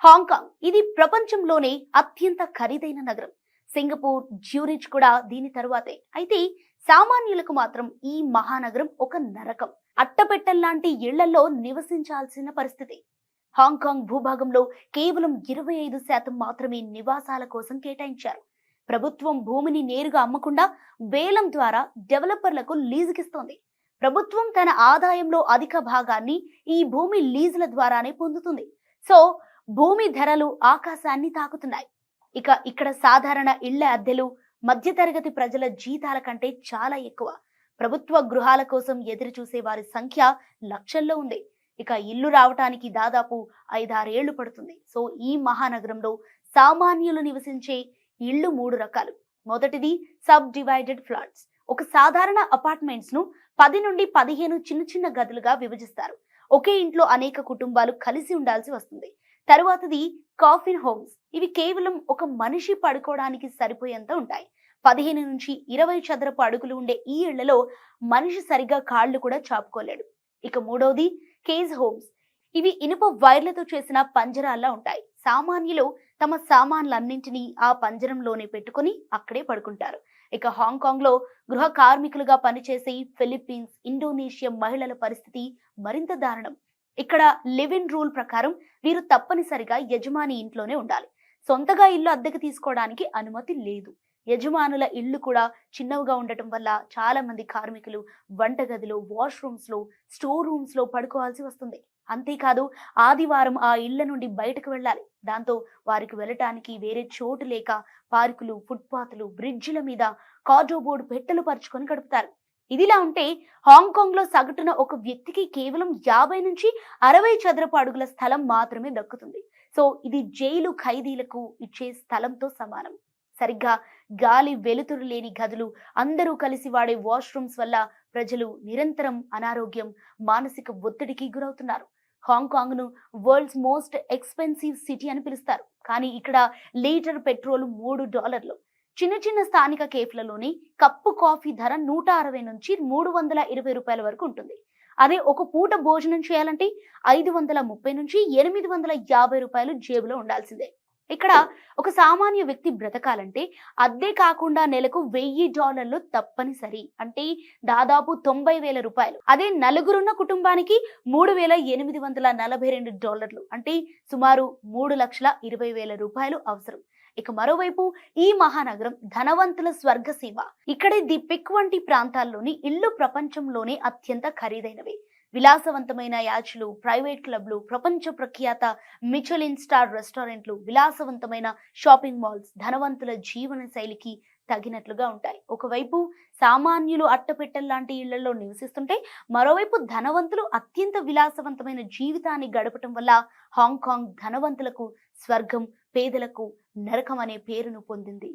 Hong Kong ఇది ప్రపంచంలోనే అత్యంత ఖరీదైన నగరం. సింగపూర్, జ్యూరిచ్ కూడా దీని తరువాతే. అయితే సామాన్యులకు మాత్రం ఈ మహానగరం ఒక నరకం. అట్టపెట్టెల్లాంటి ఇళ్లలో నివసించాల్సిన పరిస్థితి. హాంకాంగ్ భూభాగంలో కేవలం 25% మాత్రమే నివాసాల కోసం కేటాయించారు. ప్రభుత్వం భూమిని నేరుగా అమ్మకుండా వేలం ద్వారా డెవలపర్లకు లీజుకిస్తోంది. ప్రభుత్వం తన ఆదాయంలో అధిక భాగాన్ని ఈ భూమి లీజుల ద్వారానే పొందుతుంది. సో భూమి ధరలు ఆకాశాన్ని తాకుతున్నాయి. ఇక్కడ సాధారణ ఇళ్ల అద్దెలు మధ్యతరగతి ప్రజల జీతాల కంటే చాలా ఎక్కువ. ప్రభుత్వ గృహాల కోసం ఎదురు చూసే వారి సంఖ్య లక్షల్లో ఉంది. ఇల్లు రావటానికి దాదాపు 5-6 ఏళ్లు పడుతుంది. సో ఈ మహానగరంలో సామాన్యులు నివసించే ఇళ్లు 3 రకాలు. మొదటిది సబ్ డివైడెడ్ ఫ్లాట్స్. ఒక సాధారణ అపార్ట్మెంట్స్ ను 10 నుండి 15 చిన్న చిన్న గదులుగా విభజిస్తారు. ఒకే ఇంట్లో అనేక కుటుంబాలు కలిసి ఉండాల్సి వస్తుంది. తరువాతది కాఫిన్ హోమ్స్. ఇవి కేవలం ఒక మనిషి పడుకోవడానికి సరిపోయేంత ఉంటాయి. 15 నుంచి 20 చదరపు అడుగులు ఉండే ఈ ఇళ్లలో మనిషి సరిగా కాళ్లు కూడా చాపుకోలేడు. మూడవది కేజ్ హోమ్స్. ఇవి ఇనుప వైర్లతో చేసిన పంజరాల్లా ఉంటాయి. సామాన్యులు తమ సామాన్లన్నింటినీ ఆ పంజరంలోనే పెట్టుకుని అక్కడే పడుకుంటారు. హాంకాంగ్ లో గృహ కార్మికులుగా పనిచేసే ఫిలిప్పీన్స్, ఇండోనేషియా మహిళల పరిస్థితి మరింత దారుణం. ఇక్కడ లివ్ ఇన్ రూల్ ప్రకారం వీరు తప్పనిసరిగా యజమాని ఇంట్లోనే ఉండాలి. సొంతగా ఇల్లు అద్దెకు తీసుకోవడానికి అనుమతి లేదు. యజమానుల ఇళ్లు కూడా చిన్నవిగా ఉండటం వల్ల చాలా మంది కార్మికులు వంటగదిలో, వాష్రూమ్స్ లో, స్టోర్ రూమ్స్ లో పడుకోవాల్సి వస్తుంది. అంతేకాదు ఆదివారం ఆ ఇళ్ల నుండి బయటకు వెళ్ళాలి. దాంతో వారికి వెళ్ళటానికి వేరే చోటు లేక పార్కులు, ఫుట్పాత్లు, బ్రిడ్జిల మీద కార్డోబోర్డు పెట్టెలు పరుచుకొని గడుపుతారు. ఇదిలా ఉంటే హాంకాంగ్ లో సగటున ఒక వ్యక్తికి కేవలం 50 నుంచి 60 చదరపు అడుగుల స్థలం మాత్రమే దక్కుతుంది. సో ఇది జైలు ఖైదీలకు ఇచ్చే స్థలంతో సమానం. సరిగ్గా గాలి, వెలుతురు లేని గదులు, అందరూ కలిసి వాడే వాష్రూమ్స్ వల్ల ప్రజలు నిరంతరం అనారోగ్యం, మానసిక ఒత్తిడికి గురవుతున్నారు. హాంకాంగ్ ను వరల్డ్స్ మోస్ట్ ఎక్స్పెన్సివ్ సిటీ అని పిలుస్తారు. కానీ ఇక్కడ లీటర్ పెట్రోల్ $3. చిన్న చిన్న స్థానిక కేఫ్లలోని కప్పు కాఫీ ధర 160 నుంచి 320 రూపాయల వరకు ఉంటుంది. అదే ఒక పూట భోజనం చేయాలంటే 530 నుంచి 850 రూపాయలు జేబులో ఉండాల్సిందే. ఇక్కడ ఒక సామాన్య వ్యక్తి బ్రతకాలంటే అద్దె కాకుండా నెలకు $1000 తప్పనిసరి. అంటే దాదాపు 90,000 రూపాయలు. అదే నలుగురున్న కుటుంబానికి $3,842, అంటే సుమారు 3,20,000 రూపాయలు అవసరం. మరోవైపు ఈ మహానగరం ధనవంతుల స్వర్గసీమ. ఇక్కడే ది పిక్ వంటి ప్రాంతాల్లోని ఇళ్లు ప్రపంచంలోనే అత్యంత ఖరీదైనవి. విలాసవంతమైన యాచ్లు, ప్రైవేట్ క్లబ్లు, ప్రపంచ ప్రఖ్యాత మిచెలిన్ స్టార్ రెస్టారెంట్లు, విలాసవంతమైన షాపింగ్ మాల్స్ ధనవంతుల జీవన శైలికి తగినట్లుగా ఉంటాయి. ఒకవైపు సామాన్యులు అట్టపెట్టెల్లాంటి ఇళ్లలో నివసిస్తుంటే, మరోవైపు ధనవంతులు అత్యంత విలాసవంతమైన జీవితాన్ని గడపటం వల్ల హాంకాంగ్ ధనవంతులకు స్వర్గం, పేదలకు నరకం అనే పేరును పొందింది.